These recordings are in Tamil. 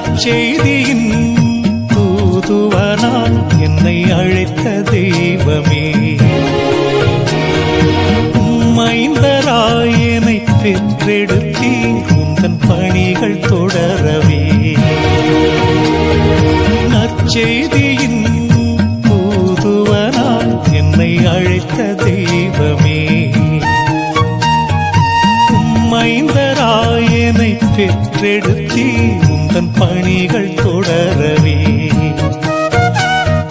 நற்செய்தியின் தூதுவனாய் என்னை அழைத்த தெய்வமே, மைந்தராய் என்னை பெற்றெடுத்தீ உந்தன் பணிகள் தொடரவே. நற்செய்தியின் தூதுவனாய் என்னை அழைத்த தெய்வமே, மைந்தராய் என்னை பெற்றெடுத்தீ உந்தன் பணிகள் தொடரவே.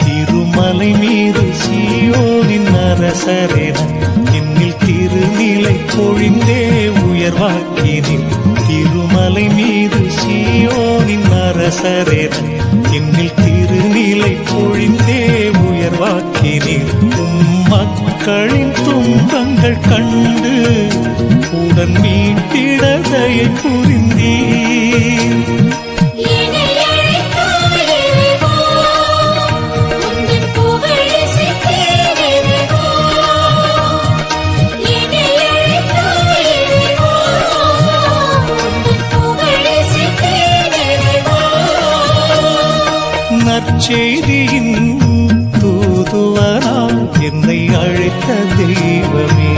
திருமலை மீது சீயோனின் அரசரென என்னில் திருநிலை பொழிந்தே உயர்வாக்கினீர். திருமலை மீது சீயோனின் அரசரென என்னில் திருநிலை பொழிந்தே உயர்வாக்கினீர். மக்களின் துன்பங்கள் கண்டு உடன் மீட்டிட தயை புரிந்தீர். நற்செய்தியின் தூதுவனாய் என்னை அழைத்த தெய்வமே,